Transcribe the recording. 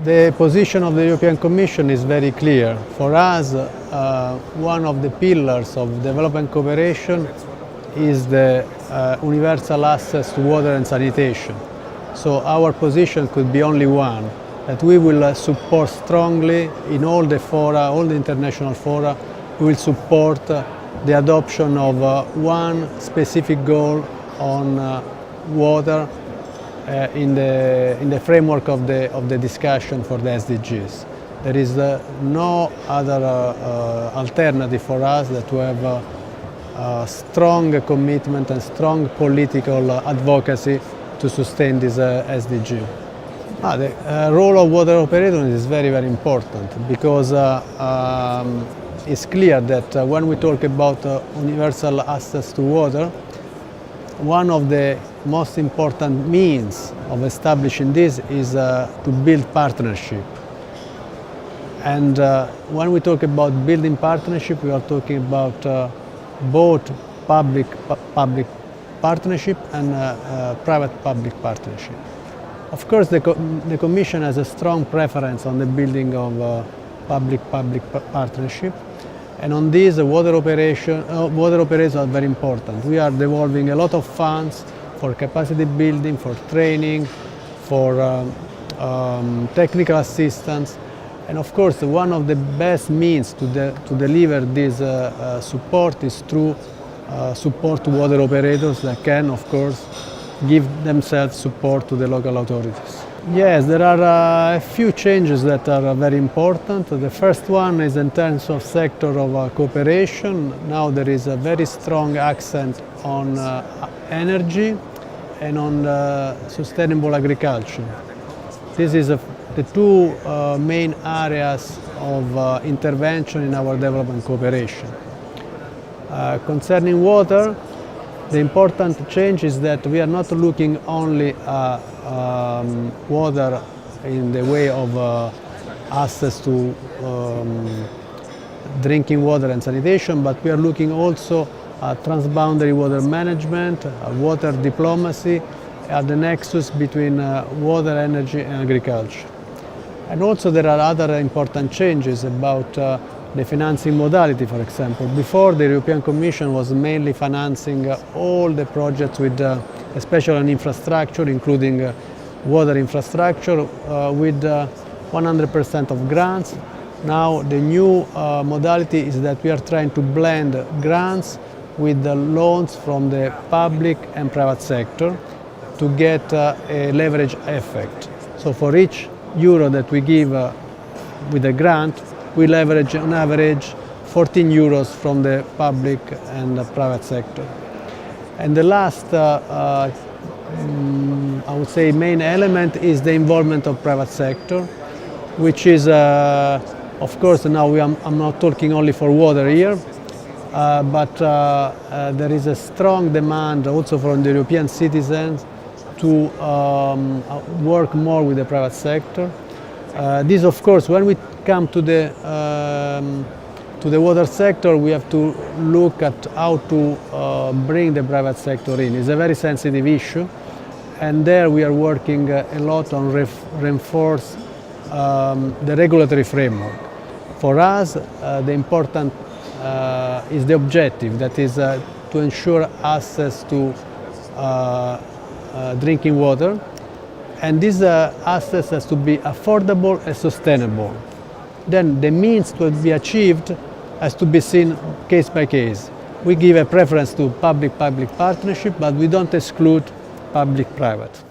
The position of the European Commission is very clear. For us, one of the pillars of development cooperation is the universal access to water and sanitation. So our position could be only one, that we will support strongly in all the fora, all the international fora. We will support the adoption of one specific goal on water in the framework of the discussion for the SDGs. There is no other alternative for us than to have a strong commitment and strong political advocacy to sustain this SDG. The role of water operators is very, very important because it's clear that when we talk about universal access to water, one of the most important means of establishing this is to build partnership. And when we talk about building partnership, we are talking about both public partnership and private-public partnership. Of course, the Commission has a strong preference on the building of public-public partnership. And on this, water operators are very important. We are devolving a lot of funds for capacity building, for training, for technical assistance. And of course, one of the best means to deliver this support is through support to water operators that can, of course, give themselves support to the local authorities. Yes, there are a few changes that are very important. The first one is in terms of sector of cooperation. Now there is a very strong accent on energy and on sustainable agriculture. This is the two main areas of intervention in our development cooperation. Concerning water, the important change is that we are not looking only at water in the way of access to drinking water and sanitation, but we are looking also at transboundary water management, water diplomacy, at the nexus between water, energy and agriculture. And also there are other important changes about the financing modality, for example. Before, the European Commission was mainly financing all the projects with, especially on infrastructure, including water infrastructure, with 100% of grants. Now the new modality is that we are trying to blend grants with the loans from the public and private sector to get a leverage effect. So for each euro that we give with a grant, we leverage on average 14 euros from the public and the private sector. And the last, I would say, main element is the involvement of private sector, which is, of course, now I'm not talking only for water here, but there is a strong demand also from the European citizens to work more with the private sector. This, of course, when we come to the water sector, we have to look at how to bring the private sector in. It's a very sensitive issue, and there we are working a lot on reinforce the regulatory framework. For us, the important is the objective, that is to ensure access to drinking water. And this access has to be affordable and sustainable. Then the means to be achieved has to be seen case by case. We give a preference to public-public partnership, but we don't exclude public-private.